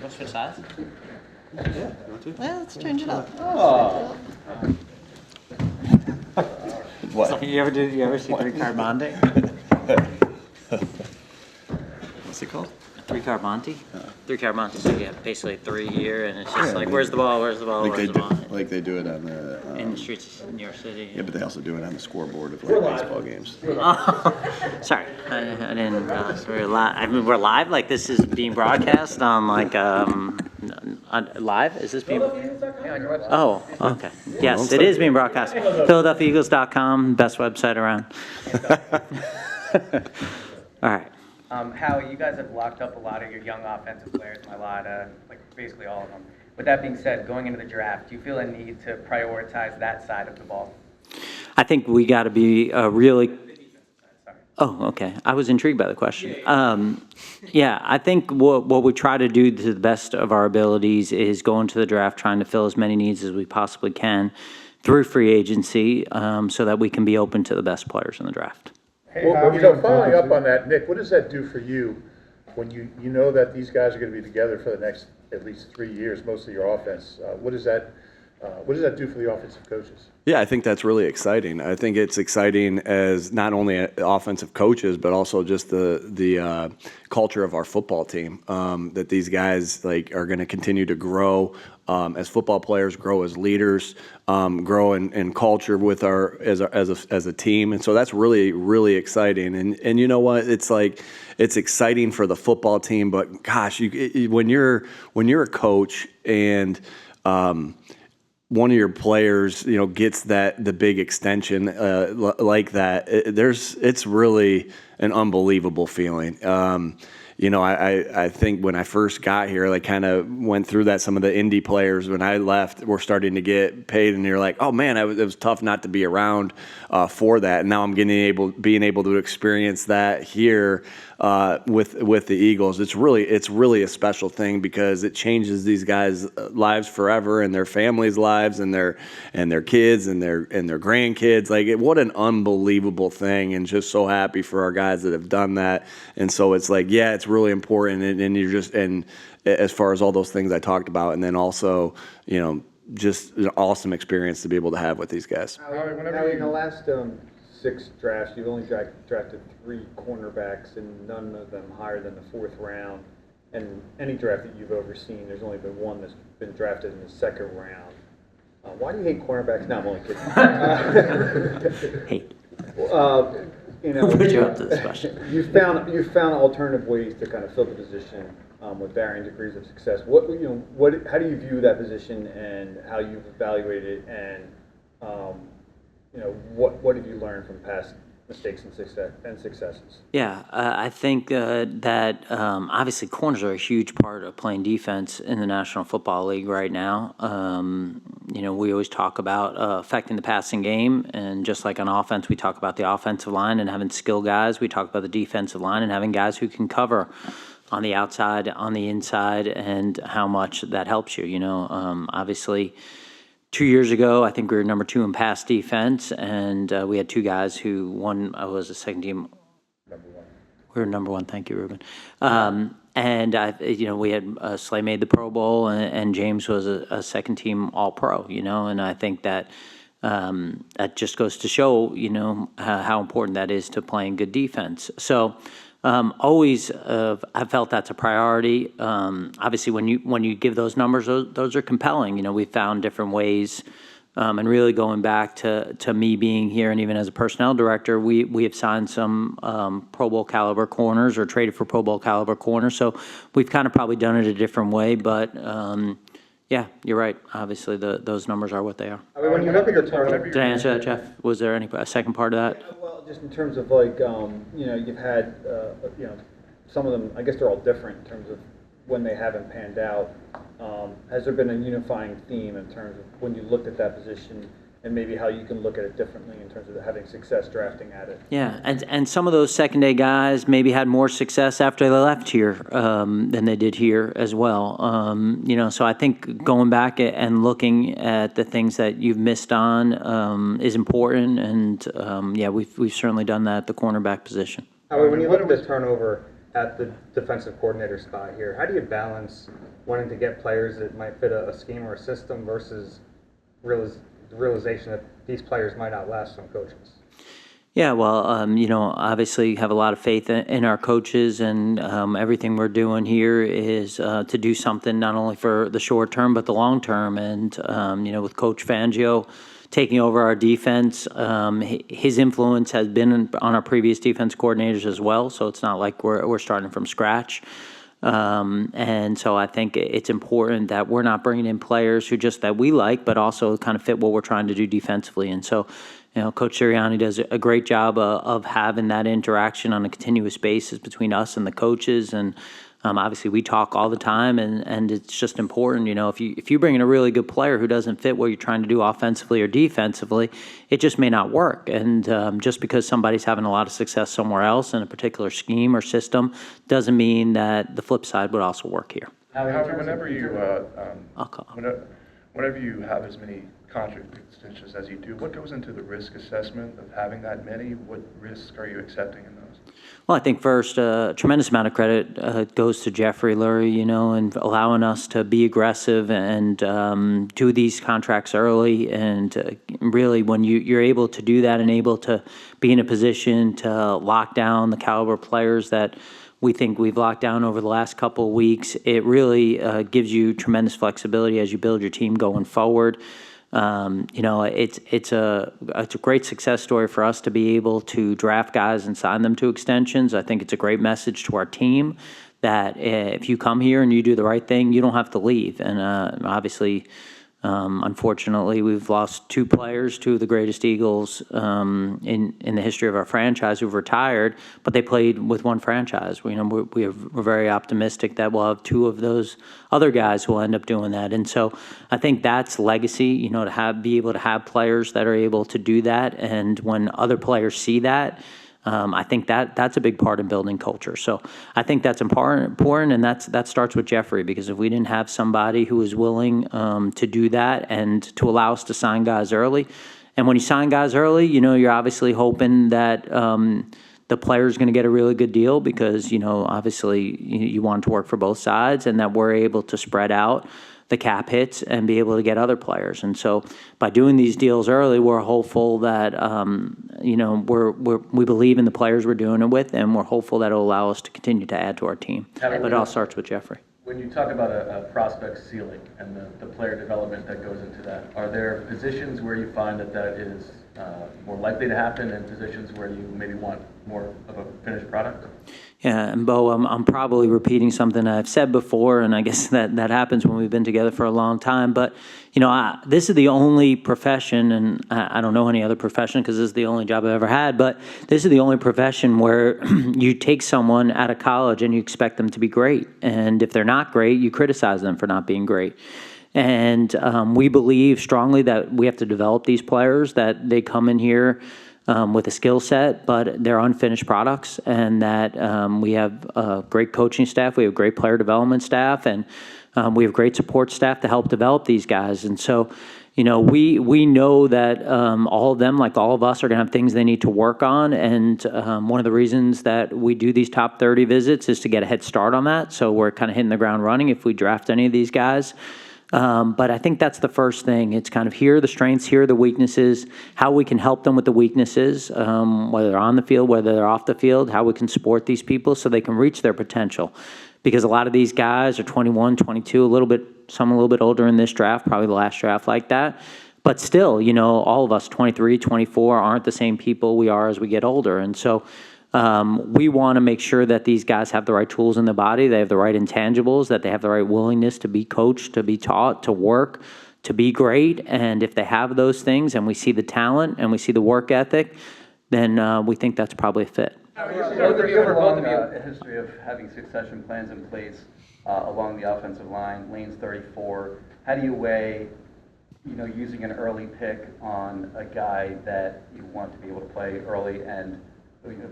Want to switch sides? Yeah, you want to? Yeah, let's change it up. Oh. What? You ever see three-card Monte? What's it called? Three-card Monte? Three-card Monte, so you have basically three here, and it's just like, where's the ball, where's the ball, Like where's they the do, ball? like they do it on the. In the streets of New York City. Yeah, but they also do it on the scoreboard of like baseball games. Oh, sorry, I didn't realize we were live. I mean, we're live. Like this is being broadcast on like live. Is this being? Oh, okay. Yes, it is being broadcast. PhiladelphiaEagles.com, best website around. All right. Howie, you guys have locked up a lot of your young offensive players, like basically all of them. With that being said, going into the draft, do you feel a need to prioritize that side of the ball? I think we got to be really. Sorry. Oh, okay. I was intrigued by the question. Yeah, I think what we try to do to the best of our abilities is go into the draft trying to fill as many needs as we possibly can through free agency, so that we can be open to the best players in the draft. Well, following up on that, Nick, what does that do for you when you know that these guys are going to be together for the next at least 3 years, most of your offense? What does that do for the offensive coaches? Yeah, I think that's really exciting. I think it's exciting as not only offensive coaches, but also just the culture of our football team. That these guys like are going to continue to grow as football players, grow as leaders, grow in culture with as a team, and so that's really exciting. And you know what? It's like it's exciting for the football team, but gosh, when you're a coach and one of your players, gets the big extension like that, it's really an unbelievable feeling. I think when I first got here, I kind of went through that. Some of the indie players, when I left, were starting to get paid, and you're like, oh man, it was tough not to be around for that. And now I'm being able to experience that here with the Eagles. It's really a special thing because it changes these guys' lives forever, and their families' lives, and their kids and their grandkids. What an unbelievable thing, and just so happy for our guys that have done that. And so it's like, yeah, it's really important, and you're just, and as far as all those things I talked about, and then also, just an awesome experience to be able to have with these guys. Howie, in the last 6 drafts, you've only drafted 3 cornerbacks, and none of them higher than the 4th round. And any draft that you've overseen, there's only been one that's been drafted in the 2nd round. Why do you hate cornerbacks? No, I'm only kidding. Hate. Put you up to this question. You've found alternative ways to kind of fill the position with varying degrees of success. How do you view that position and how you've evaluated it, and what have you learned from past mistakes and successes? Yeah, I think that obviously corners are a huge part of playing defense in the National Football League right now. We always talk about affecting the passing game, and just like on offense, we talk about the offensive line and having skill guys. We talk about the defensive line and having guys who can cover on the outside, on the inside, and how much that helps you. Obviously, 2 years ago, I think we were number 2 in pass defense, and we had 2 guys who, one was a second team. We were number 1. Thank you, Ruben. And we had Slay made the Pro Bowl, and James was a second team All Pro. And I think that that just goes to show how important that is to playing good defense. So. Always, I felt that's a priority. Obviously, when you give those numbers, those are compelling. We found different ways, and really going back to me being here, and even as a personnel director, we have signed some Pro Bowl caliber corners or traded for Pro Bowl caliber corners. So we've kind of probably done it a different way, but. Yeah, you're right. Obviously, those numbers are what they are. When you look at the turnover, did I answer that, Jeff? Was there a second part of that? Well, just in terms of you've had some of them. I guess they're all different in terms of when they haven't panned out. Has there been a unifying theme in terms of when you looked at that position, and maybe how you can look at it differently in terms of having success drafting at it? Yeah, and some of those second-day guys maybe had more success after they left here than they did here as well. So I think going back and looking at the things that you've missed on is important, and we've certainly done that at the cornerback position. When you look at the turnover, at the defensive coordinator spot here. How do you balance wanting to get players that might fit a scheme or a system versus the realization that these players might outlast some coaches? Yeah, well, obviously have a lot of faith in our coaches, and everything we're doing here is to do something not only for the short term but the long term. And with Coach Fangio taking over our defense, his influence has been on our previous defense coordinators as well. So it's not like we're starting from scratch. And so I think it's important that we're not bringing in players that we like, but also kind of fit what we're trying to do defensively. And so, Coach Sirianni does a great job of having that interaction on a continuous basis between us and the coaches. And obviously we talk all the time, and it's just important. If you bring in a really good player who doesn't fit what you're trying to do offensively or defensively, it just may not work. And just because somebody's having a lot of success somewhere else in a particular scheme or system doesn't mean that the flip side would also work here. However, whenever you have as many contract extensions as you do, what goes into the risk assessment of having that many? What risks are you accepting in those? Well, I think first, a tremendous amount of credit goes to Jeffrey Lurie, and allowing us to be aggressive and do these contracts early. And really, when you're able to do that and able to be in a position to lock down the caliber players that we think we've locked down over the last couple of weeks, it really gives you tremendous flexibility as you build your team going forward. It's a great success story for us to be able to draft guys and sign them to extensions. I think it's a great message to our team that if you come here and you do the right thing, you don't have to leave. And obviously, unfortunately, we've lost two players, two of the greatest Eagles in the history of our franchise who've retired, but they played with one franchise. We're very optimistic that we'll have two of those other guys who will end up doing that. And so I think that's legacy, to be able to have players that are able to do that. And when other players see that, I think that's a big part in building culture. So I think that's important, and that starts with Jeffrey, because if we didn't have somebody who was willing to do that and to allow us to sign guys early, and when you sign guys early, you're obviously hoping that the player's going to get a really good deal, because obviously you want it to work for both sides, and that we're able to spread out the cap hits and be able to get other players. And so by doing these deals early, we're hopeful that, we believe in the players we're doing it with, and we're hopeful that it'll allow us to continue to add to our team. But it all starts with Jeffrey. When you talk about a prospect ceiling and the player development that goes into that, are there positions where you find that is more likely to happen, and positions where you maybe want more of a finished product? Yeah, and Bo, I'm probably repeating something I've said before, and I guess that happens when we've been together for a long time. But, this is the only profession, and I don't know any other profession because this is the only job I've ever had, but this is the only profession where you take someone out of college and you expect them to be great. And if they're not great, you criticize them for not being great. And we believe strongly that we have to develop these players, that they come in here with a skill set, but they're unfinished products, and that we have a great coaching staff, we have great player development staff, and we have great support staff to help develop these guys. And so, we know that all of them, like all of us, are going to have things they need to work on. And one of the reasons that we do these top 30 visits is to get a head start on that. So we're kind of hitting the ground running if we draft any of these guys. But I think that's the first thing. It's kind of here are the strengths, here are the weaknesses, how we can help them with the weaknesses, whether they're on the field, whether they're off the field, how we can support these people so they can reach their potential. Because a lot of these guys are 21, 22, some a little bit older in this draft, probably the last draft like that. But still, all of us, 23, 24, aren't the same people we are as we get older. And so we want to make sure that these guys have the right tools in the body, they have the right intangibles, that they have the right willingness to be coached, to be taught, to work, to be great. And if they have those things and we see the talent and we see the work ethic, then we think that's probably a fit. Both of you have a history of having succession plans in place along the offensive line. Lane's 34. How do you weigh, using an early pick on a guy that you want to be able to play early and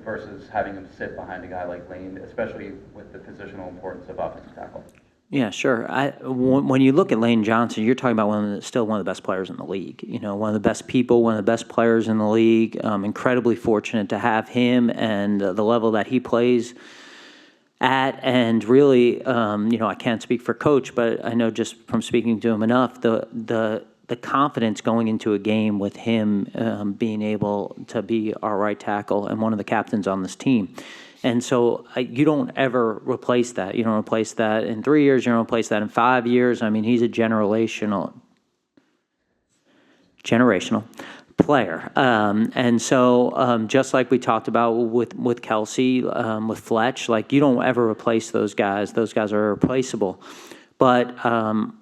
versus having him sit behind a guy like Lane, especially with the positional importance of offensive tackle? Yeah, sure. When you look at Lane Johnson, you're talking about still one of the best players in the league. One of the best people, one of the best players in the league. Incredibly fortunate to have him and the level that he plays. at, and really, I can't speak for Coach, but I know just from speaking to him enough, the confidence going into a game with him being able to be our right tackle and one of the captains on this team. And so you don't ever replace that. You don't replace that in 3 years. You don't replace that in 5 years. I mean, he's a generational player. And so just like we talked about with Kelsey, with Fletch, like you don't ever replace those guys. Those guys are irreplaceable. But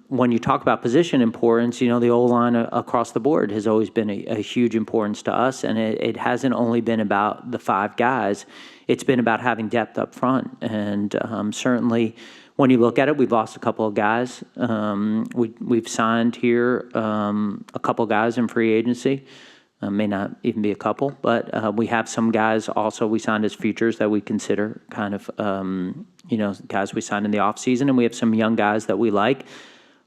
when you talk about position importance, the O-line across the board has always been a huge importance to us. And it hasn't only been about the 5 guys. It's been about having depth up front. And certainly when you look at it, we've lost a couple of guys. We've signed here a couple guys in free agency. May not even be a couple, but we have some guys also we signed as futures that we consider kind of, guys we signed in the offseason, and we have some young guys that we like.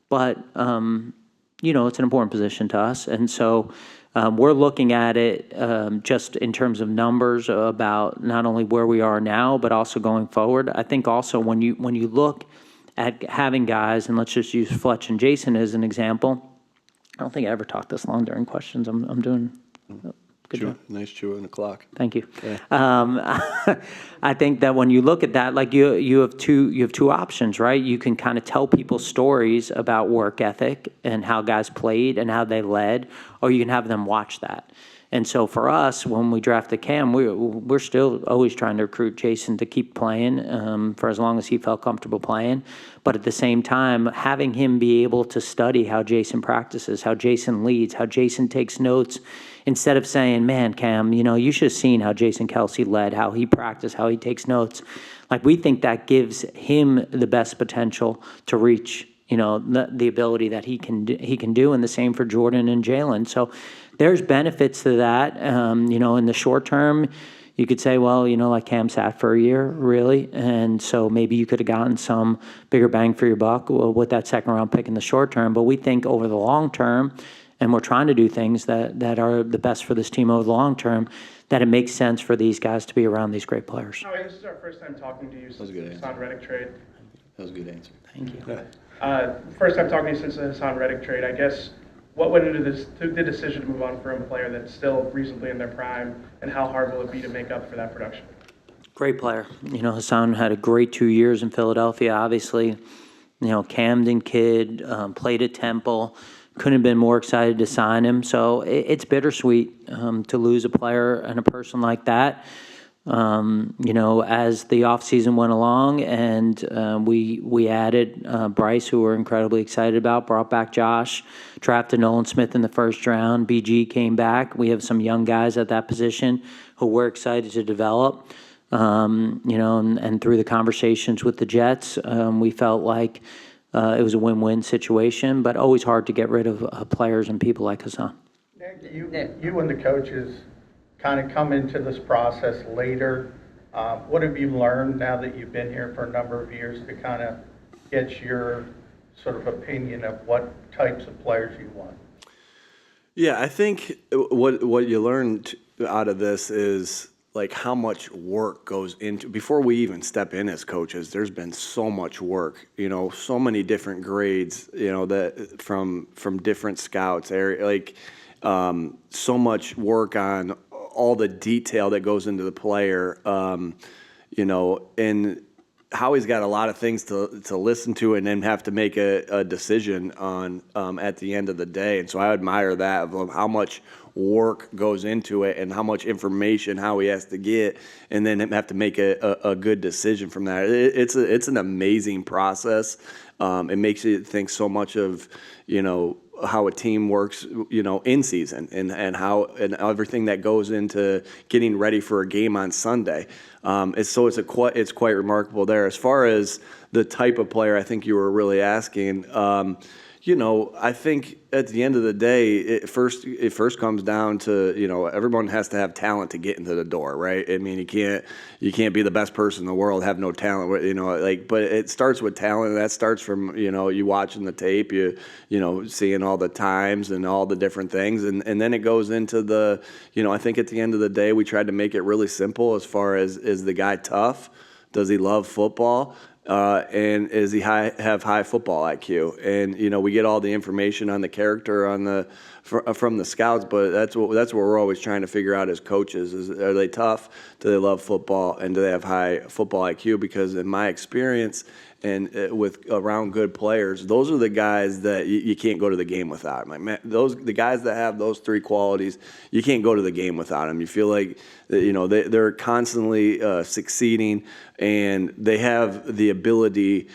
But, it's an important position to us. And so we're looking at it just in terms of numbers about not only where we are now, but also going forward. I think also when you look at having guys, and let's just use Fletch and Jason as an example. I don't think I ever talked this long during questions. I'm doing good job. Nice chewing the clock. Thank you. Yeah. I think that when you look at that, like you have two options, right? You can kind of tell people stories about work ethic and how guys played and how they led, or you can have them watch that. And so for us, when we drafted Cam, we're still always trying to recruit Jason to keep playing for as long as he felt comfortable playing. But at the same time, having him be able to study how Jason practices, how Jason leads, how Jason takes notes, instead of saying, man, Cam, you should have seen how Jason Kelsey led, how he practiced, how he takes notes. Like, we think that gives him the best potential to reach, the ability that he can do, and the same for Jordan and Jalen. So there's benefits to that. In the short term, you could say, well, like Cam sat for a year, really, and so maybe you could have gotten some bigger bang for your buck with that second-round pick in the short term. But we think over the long term, and we're trying to do things that are the best for this team over the long term, that it makes sense for these guys to be around these great players. Howie, this is our first time talking to you since the Hassan Reddick trade. That was a good answer. Thank you. First time talking to you since the Hassan Reddick trade. I guess what went into the decision to move on from a player that's still reasonably in their prime, and how hard will it be to make up for that production? Great player. Hassan had a great 2 years in Philadelphia, obviously. Camden kid, played at Temple. Couldn't have been more excited to sign him. So it's bittersweet to lose a player and a person like that. As the offseason went along, and we added Bryce, who we're incredibly excited about, brought back Josh, drafted Nolan Smith in the first round. BG came back. We have some young guys at that position who we're excited to develop. And through the conversations with the Jets, we felt like it was a win-win situation, but always hard to get rid of players and people like Hassan. Nick, you and the coaches kind of come into this process later. What have you learned now that you've been here for a number of years to kind of get your sort of opinion of what types of players you want? Yeah, I think what you learned out of this is like how much work goes into, before we even step in as coaches, there's been so much work, so many different grades, that from different scouts, so much work on all the detail that goes into the player, and Howie's got a lot of things to listen to and then have to make a decision on at the end of the day. And so I admire that, of how much work goes into it and how much information Howie has to get, and then have to make a good decision from that. It's an amazing process. It makes you think so much of, how a team works, in season, and how, and everything that goes into getting ready for a game on Sunday. It's quite remarkable there. As far as the type of player I think you were really asking, I think at the end of the day, it first comes down to, everyone has to have talent to get into the door, right? I mean, you can't be the best person in the world, have no talent, but it starts with talent, and that starts from, you watching the tape, seeing all the times and all the different things. And then it goes into the, I think at the end of the day, we tried to make it really simple as far as, is the guy tough? Does he love football? And is he have high football IQ? And we get all the information on the character from the scouts, but that's what we're always trying to figure out as coaches: are they tough? Do they love football? And do they have high football IQ? Because in my experience, and with around good players, those are the guys that you can't go to the game without. Like, man, the guys that have those three qualities, you can't go to the game without them. You feel like they're constantly succeeding, and they have the ability,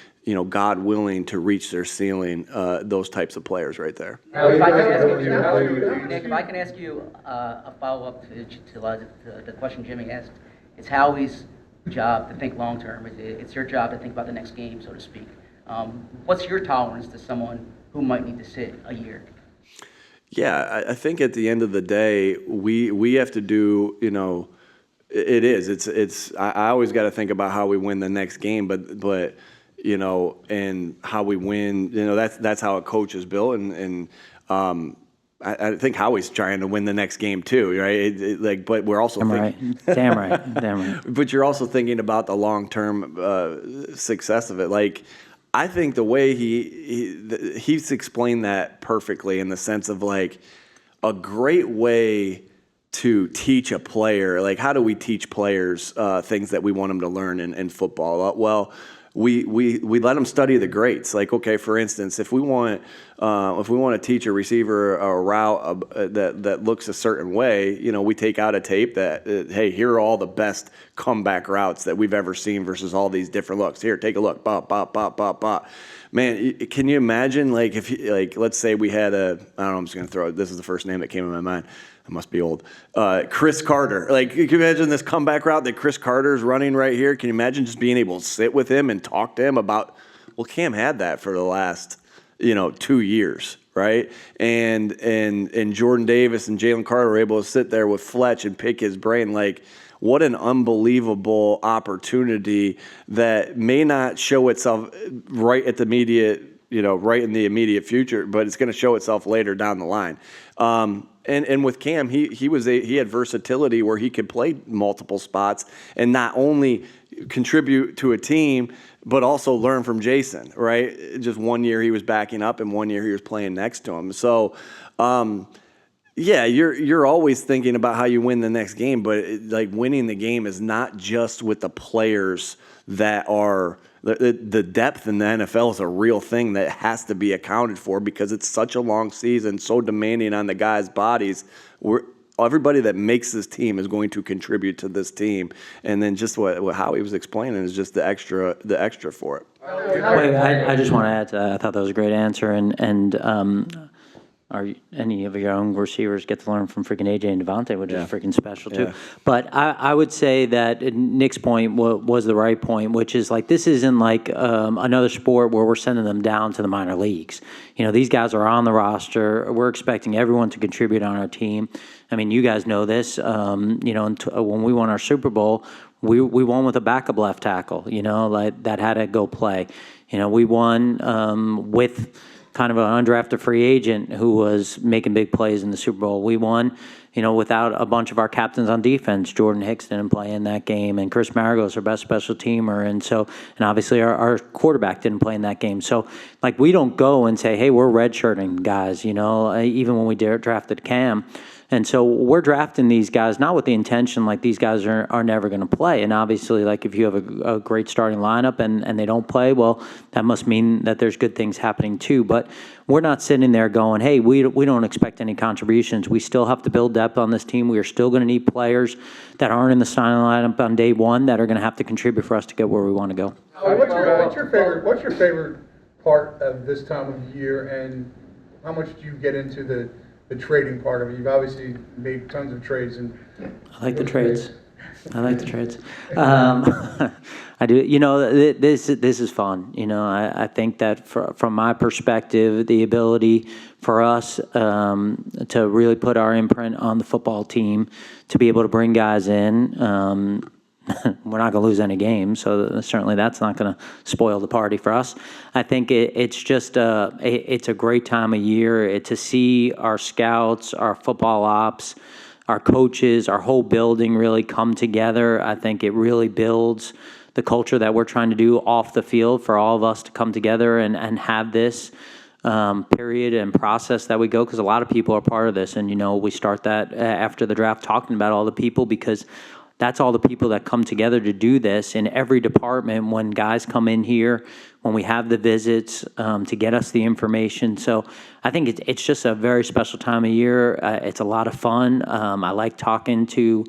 God willing, to reach their ceiling. Those types of players right there. Now, if I can ask you, Nick, if I can ask you a follow-up to the question Jimmy asked, it's Howie's job to think long-term. It's your job to think about the next game, so to speak. What's your tolerance to someone who might need to sit a year? Yeah, I think at the end of the day, we have to do, I always got to think about how we win the next game, but and how we win, that's how a coach is built, and I think Howie's trying to win the next game too, right? But we're also damn right. But you're also thinking about the long-term success of it. Like, I think the way he's explained that perfectly, in the sense of like a great way to teach a player. Like, how do we teach players things that we want them to learn in football? Well, we let them study the greats. Like, okay, for instance, if we want to teach a receiver a route that looks a certain way, we take out a tape that, hey, here are all the best comeback routes that we've ever seen versus all these different looks. Here, take a look. Bop, bop, bop, bop, bop. Man, can you imagine, like, if let's say we had I don't know, I'm just going to throw it. This is the first name that came in my mind. I must be old. Chris Carter. Like, can you imagine this comeback route that Chris Carter's running right here? Can you imagine just being able to sit with him and talk to him about, well, Cam had that for the last, 2 years, right? And Jordan Davis and Jalen Carter were able to sit there with Fletch and pick his brain. Like, what an unbelievable opportunity that may not show itself right at the immediate, right in the immediate future, but it's going to show itself later down the line. And with Cam, he had versatility where he could play multiple spots and not only contribute to a team, but also learn from Jason, right? Just 1 year he was backing up, and 1 year he was playing next to him. So, yeah, you're always thinking about how you win the next game, but winning the game is not just with the players that are. The depth in the NFL is a real thing that has to be accounted for, because it's such a long season, so demanding on the guys' bodies. Everybody that makes this team is going to contribute to this team, and then just what Howie was explaining is just the extra for it. Wait, I just want to add to that. I thought that was a great answer, and any of your own receivers get to learn from freaking AJ and Devontae, which is freaking special too. Yeah. But I would say that Nick's point was the right point, which is like, this isn't like another sport where we're sending them down to the minor leagues. These guys are on the roster. We're expecting everyone to contribute on our team. I mean, you guys know this. When we won our Super Bowl, we won with a backup left tackle. Like, that had to go play. We won with kind of an undrafted free agent who was making big plays in the Super Bowl. We won, without a bunch of our captains on defense. Jordan Hicks didn't play in that game, and Chris Marigo's our best special teamer, and obviously our quarterback didn't play in that game. So, like, we don't go and say, hey, we're redshirting guys, even when we drafted Cam. And so we're drafting these guys not with the intention like these guys are never going to play. And obviously, like, if you have a great starting lineup and they don't play, well, that must mean that there's good things happening too. But we're not sitting there going, hey, we don't expect any contributions. We still have to build depth on this team. We are still going to need players that aren't in the starting lineup on day one that are going to have to contribute for us to get where we want to go. What's your favorite part of this time of year, and how much do you get into the trading part of it? You've obviously made tons of trades. I like the trades. I do. This is fun. I think that from my perspective, the ability for us to really put our imprint on the football team, to be able to bring guys in. We're not going to lose any games, so certainly that's not going to spoil the party for us. I think it's just it's a great time of year to see our scouts, our football ops, our coaches, our whole building really come together. I think it really builds the culture that we're trying to do off the field for all of us to come together and have this period and process that we go, because a lot of people are part of this. And, we start that after the draft talking about all the people, because that's all the people that come together to do this in every department when guys come in here, when we have the visits to get us the information. So I think it's just a very special time of year. It's a lot of fun. I like talking to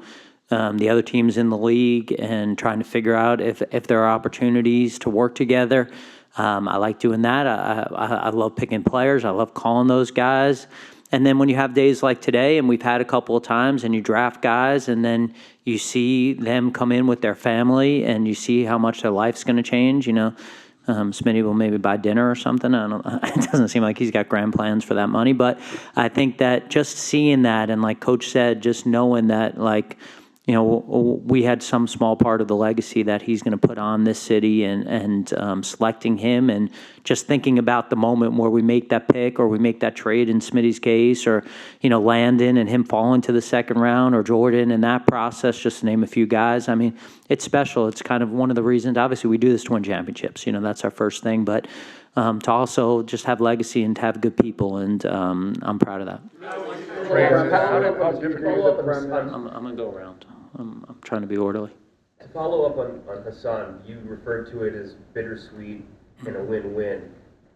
the other teams in the league and trying to figure out if there are opportunities to work together. I like doing that. I love picking players. I love calling those guys. And then when you have days like today, and we've had a couple of times, and you draft guys, and then you see them come in with their family, and you see how much their life's going to change. Smitty will maybe buy dinner or something. I don't. It doesn't seem like he's got grand plans for that money, but I think that just seeing that, and like Coach said, just knowing that, like, we had some small part of the legacy that he's going to put on this city, and selecting him, and just thinking about the moment where we make that pick or we make that trade in Smitty's case, or, Landon and him falling to the second round, or Jordan in that process, just to name a few guys. I mean, it's special. It's kind of one of the reasons, obviously, we do this to win championships. That's our first thing, but to also just have legacy and to have good people, and I'm proud of that. I'm going to go around. I'm trying to be orderly. To follow up on Hassan, you referred to it as bittersweet and a win-win.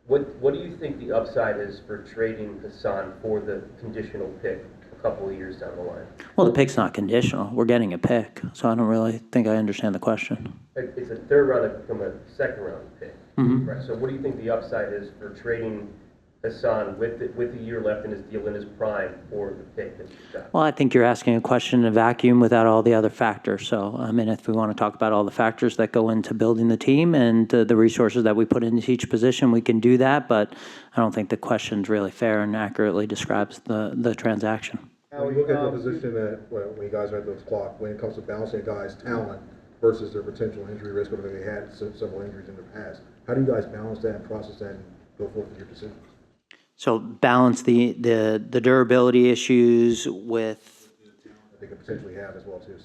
What do you think the upside is for trading Hassan for the conditional pick a couple of years down the line? Well, the pick's not conditional. We're getting a pick, so I don't really think I understand the question. It's a third round that become a second round pick. Mm-hmm. Right. So what do you think the upside is for trading Hassan with a year left in his deal in his prime for the pick that you got? Well, I think you're asking a question in a vacuum without all the other factors. So, I mean, if we want to talk about all the factors that go into building the team and the resources that we put into each position, we can do that. But I don't think the question's really fair and accurately describes the transaction. When you look at the position that when you guys are at those clock, when it comes to balancing guys' talent versus their potential injury risk, or they had several injuries in the past, how do you guys balance that and process that and go forth with your decisions? So balance the durability issues with. They could potentially have as well too.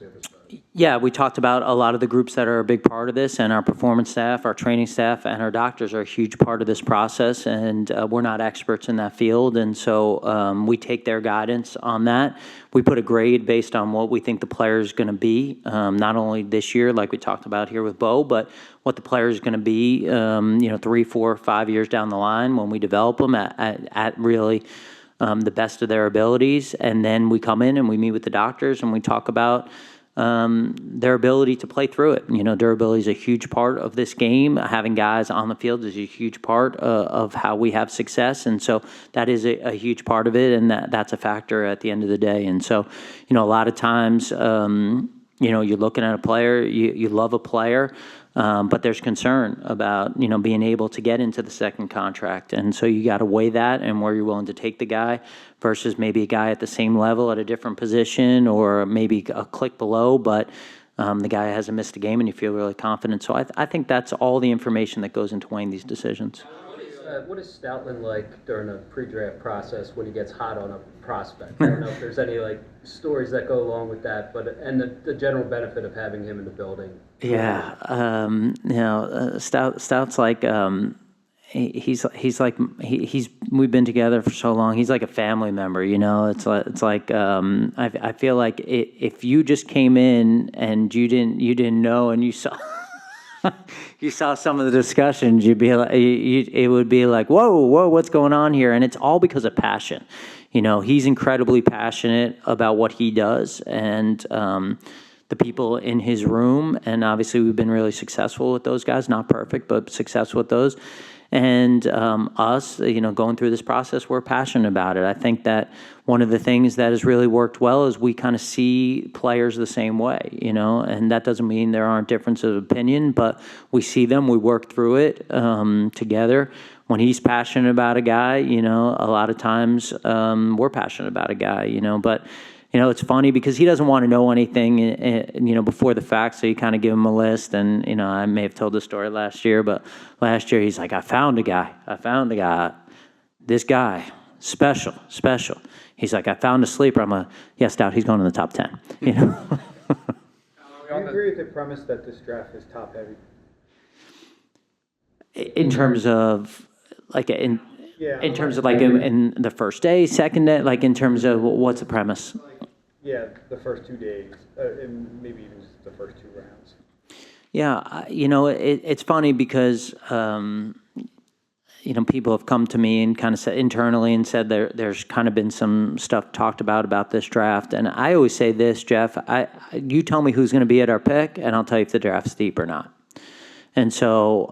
Yeah, we talked about a lot of the groups that are a big part of this, and our performance staff, our training staff, and our doctors are a huge part of this process, and we're not experts in that field, and so we take their guidance on that. We put a grade based on what we think the player is going to be, not only this year, like we talked about here with Bo, but what the player is going to be, 3, 4, 5 years down the line when we develop them at really the best of their abilities. And then we come in and we meet with the doctors and we talk about their ability to play through it. Durability is a huge part of this game. Having guys on the field is a huge part of how we have success. And so that is a huge part of it, and that's a factor at the end of the day. And so, a lot of times, you're looking at a player, you love a player, but there's concern about, being able to get into the second contract. And so you got to weigh that and where you're willing to take the guy versus maybe a guy at the same level at a different position, or maybe a click below, but the guy hasn't missed a game and you feel really confident. So I think that's all the information that goes into weighing these decisions. What is Stoutland like during a pre-draft process when he gets hot on a prospect? I don't know if there's any stories that go along with that, but and the general benefit of having him in the building. Yeah, Stout's like he's we've been together for so long. He's like a family member, It's like I feel like if you just came in and you didn't know and you saw. You saw some of the discussions, you'd be like, it would be like, whoa, what's going on here? And it's all because of passion. He's incredibly passionate about what he does, and the people in his room. And obviously, we've been really successful with those guys. Not perfect, but successful with those. And us, going through this process, we're passionate about it. I think that one of the things that has really worked well is we kind of see players the same way, and that doesn't mean there aren't differences of opinion, but we see them, we work through it together. When he's passionate about a guy, a lot of times we're passionate about a guy, but it's funny because he doesn't want to know anything, before the fact. So you kind of give him a list, and I may have told this story last year, but last year he's like, I found a guy, this guy, special. He's like, I found a sleeper. I'm yeah, Stout. He's going in the top 10. Do you agree with the premise that this draft is top heavy? In terms of like in terms of like in the first day, second day, like in terms of what's the premise? Yeah, the first 2 days, and maybe even just the first 2 rounds. Yeah, it's funny because people have come to me and kind of said internally and said there's kind of been some stuff talked about this draft, and I always say this, Jeff. You tell me who's going to be at our pick, and I'll tell you if the draft's deep or not. And so,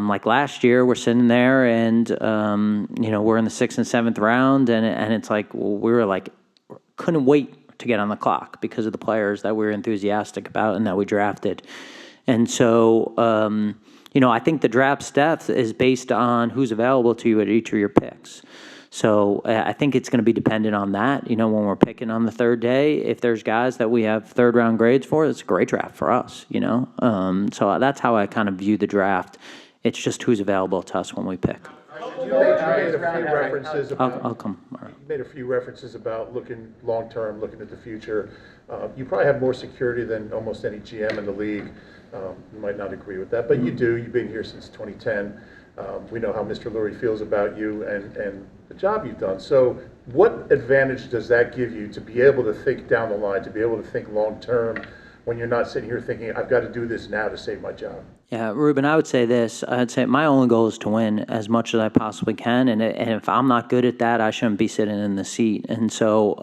like last year, we're sitting there, and we're in the 6th and 7th round, and it's like we were like couldn't wait to get on the clock because of the players that we were enthusiastic about and that we drafted. And so, I think the draft depth is based on who's available to you at each of your picks. So I think it's going to be dependent on that. When we're picking on the 3rd day, if there's guys that we have 3rd-round grades for, it's a great draft for us, So that's how I kind of view the draft. It's just who's available to us when we pick. You made a few references about, I'll come. you made a few references about looking long-term, looking at the future. You probably have more security than almost any GM in the league. You might not agree with that, but you do. You've been here since 2010. We know how Mr. Lurie feels about you and the job you've done. So what advantage does that give you to be able to think down the line, to be able to think long-term when you're not sitting here thinking, I've got to do this now to save my job? Yeah, Ruben, I would say this. I'd say my only goal is to win as much as I possibly can, and if I'm not good at that, I shouldn't be sitting in the seat. And so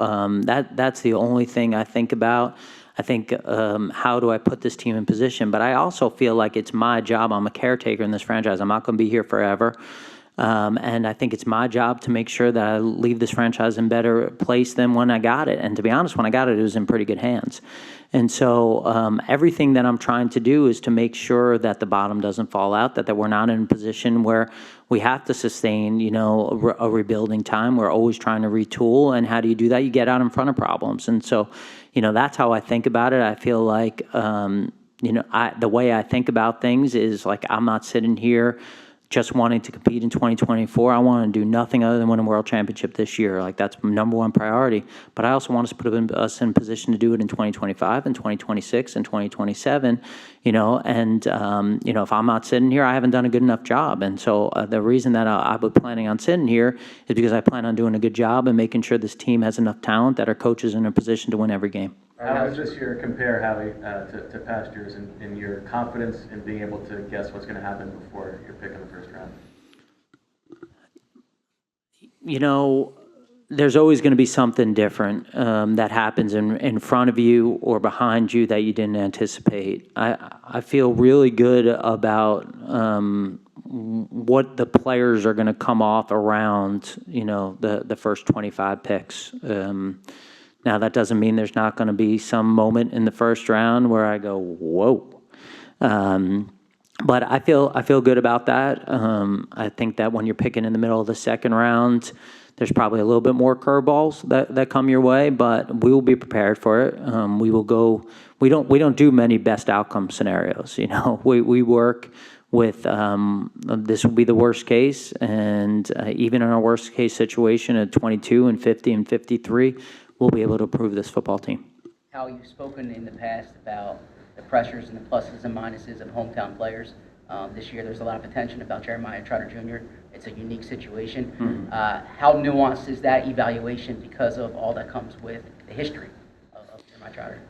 that's the only thing I think about. I think, how do I put this team in position? But I also feel like it's my job. I'm a caretaker in this franchise. I'm not going to be here forever. And I think it's my job to make sure that I leave this franchise in better place than when I got it. And to be honest, when I got it, it was in pretty good hands. And so everything that I'm trying to do is to make sure that the bottom doesn't fall out, that we're not in a position where we have to sustain, a rebuilding time. We're always trying to retool. And how do you do that? You get out in front of problems. And so, that's how I think about it. I feel like, the way I think about things is like I'm not sitting here just wanting to compete in 2024. I want to do nothing other than win a world championship this year. Like that's number one priority. But I also want us to put us in position to do it in 2025 and 2026 and 2027. And if I'm not sitting here, I haven't done a good enough job. And so the reason that I was planning on sitting here is because I plan on doing a good job and making sure this team has enough talent that our coaches are in a position to win every game. How does this year compare, Howie, to past years in your confidence in being able to guess what's going to happen before your pick in the first round? There's always going to be something different that happens in front of you or behind you that you didn't anticipate. I feel really good about what the players are going to come off around, the first 25 picks. Now, that doesn't mean there's not going to be some moment in the first round where I go, whoa. But I feel good about that. I think that when you're picking in the middle of the second round, there's probably a little bit more curveballs that come your way, but we will be prepared for it. We will go. We don't do many best outcome scenarios. We work with this will be the worst case, and even in our worst case situation at 22 and 50 and 53. We'll be able to improve this football team. How you've spoken in the past about the pressures and the pluses and minuses of hometown players. This year, there's a lot of attention about Jeremiah Trotter Jr. It's a unique situation. Mm-hmm. How nuanced is that evaluation because of all that comes with the history of Jeremiah Trotter?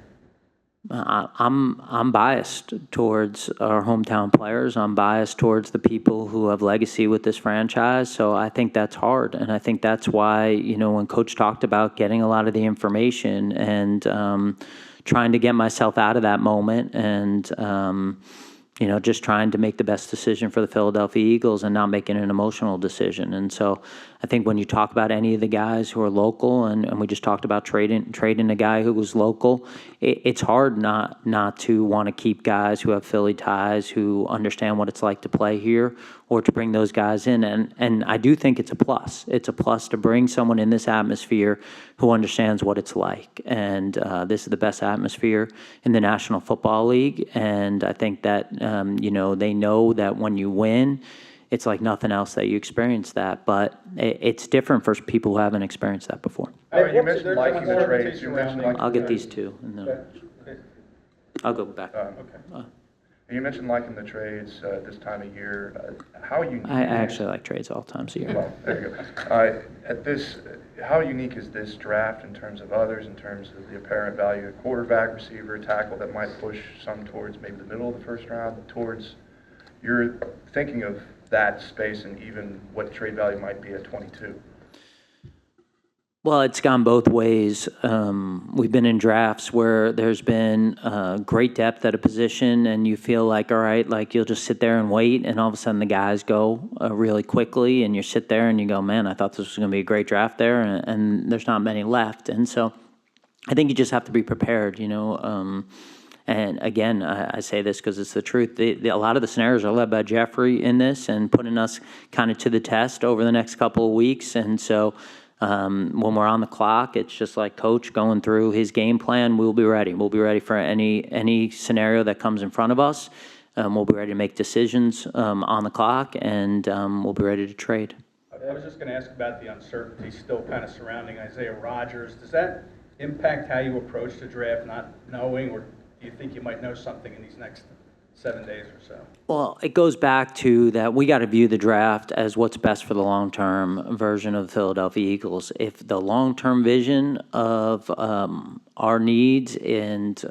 I'm biased towards our hometown players. I'm biased towards the people who have legacy with this franchise. So I think that's hard, and I think that's why when Coach talked about getting a lot of the information and trying to get myself out of that moment and just trying to make the best decision for the Philadelphia Eagles and not making an emotional decision. And so I think when you talk about any of the guys who are local, and we just talked about trading a guy who was local, it's hard not to want to keep guys who have Philly ties, who understand what it's like to play here, or to bring those guys in. And I do think it's a plus. It's a plus to bring someone in this atmosphere who understands what it's like. And this is the best atmosphere in the National Football League. And I think that, they know that when you win, it's like nothing else that you experience that. But it's different for people who haven't experienced that before. You mentioned liking the trades. You mentioned liking I'll get these two. And then I'll go back. Okay. And you mentioned liking the trades this time of year. How unique? I actually like trades all times of year. Well, there you go. How unique is this draft in terms of others, in terms of the apparent value of quarterback, receiver, tackle that might push some towards maybe the middle of the first round, towards you're thinking of that space and even what trade value might be at 22? Well, it's gone both ways. We've been in drafts where there's been great depth at a position, and you feel like, all right, like you'll just sit there and wait, and all of a sudden the guys go really quickly, and you sit there and you go, man, I thought this was going to be a great draft there, and there's not many left. And so I think you just have to be prepared, you know. And again, I say this because it's the truth. A lot of the scenarios are led by Jeffrey in this and putting us kind of to the test over the next couple of weeks. And so when we're on the clock, it's just like Coach going through his game plan. We'll be ready. We'll be ready for any scenario that comes in front of us. We'll be ready to make decisions on the clock, and we'll be ready to trade. I was just going to ask about the uncertainty still kind of surrounding Isaiah Rodgers. Does that impact how you approach the draft, not knowing, or do you think you might know something in these next 7 days or so? Well, it goes back to that we got to view the draft as what's best for the long-term version of the Philadelphia Eagles. If the long-term vision of our needs and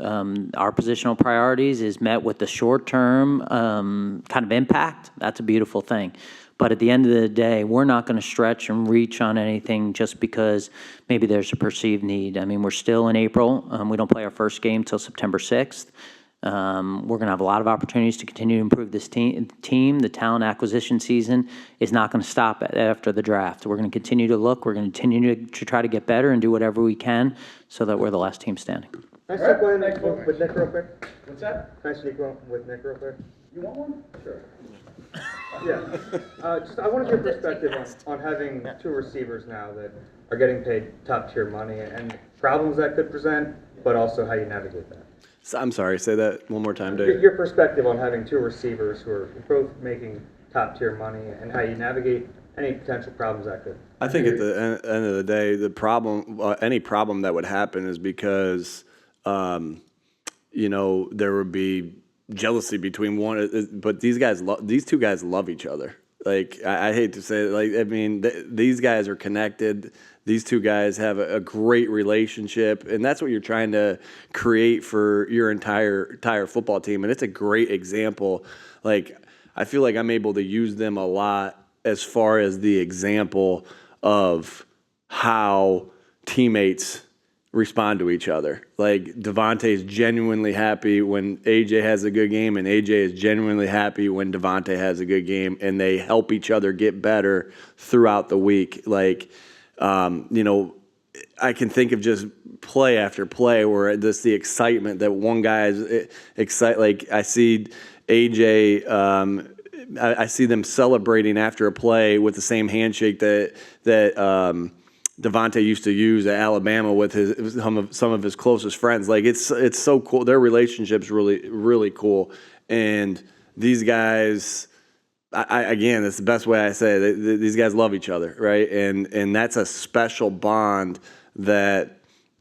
our positional priorities is met with the short-term kind of impact, that's a beautiful thing. But at the end of the day, we're not going to stretch and reach on anything just because maybe there's a perceived need. I mean, we're still in April. We don't play our first game till September 6th. We're going to have a lot of opportunities to continue to improve this team. The talent acquisition season is not going to stop after the draft. We're going to continue to look. We're going to continue to try to get better and do whatever we can so that we're the last team standing. Can I sneak one in with Nick real quick? What's that? Can I sneak one with Nick real quick? You want one? Sure. Yeah. I wanted your perspective on having two receivers now that are getting paid top-tier money and problems that could present, but also how you navigate that. I'm sorry, say that one more time, Dave. Your perspective on having two receivers who are both making top-tier money and how you navigate any potential problems that could. I think at the end of the day, the problem, any problem that would happen is because, you know, there would be jealousy between one, but these two guys love each other. Like, I hate to say it, like, I mean, these guys are connected. These two guys have a great relationship, and that's what you're trying to create for your entire football team. And it's a great example. Like, I feel like I'm able to use them a lot as far as the example of how teammates respond to each other. Like, Devontae is genuinely happy when AJ has a good game, and AJ is genuinely happy when Devontae has a good game, and they help each other get better throughout the week. Like, you know, I can think of just play after play where just the excitement that one guy is excited. Like, I see AJ, I see them celebrating after a play with the same handshake that Devontae used to use at Alabama with some of his closest friends. Like, it's so cool. Their relationship's really, really cool. And these guys, again, that's the best way I say it. These guys love each other, right? And that's a special bond that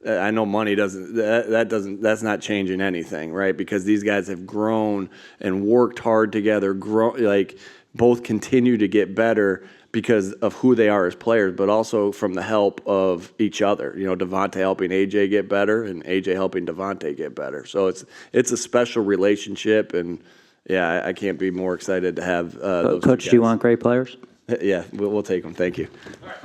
I know money that's not changing anything, right? Because these guys have grown and worked hard together, like both continue to get better because of who they are as players, but also from the help of each other. You know, Devontae helping AJ get better and AJ helping Devontae get better. So it's a special relationship, and yeah, I can't be more excited to have those Coach, do you want great players? Yeah, we'll take them. Thank you. All right.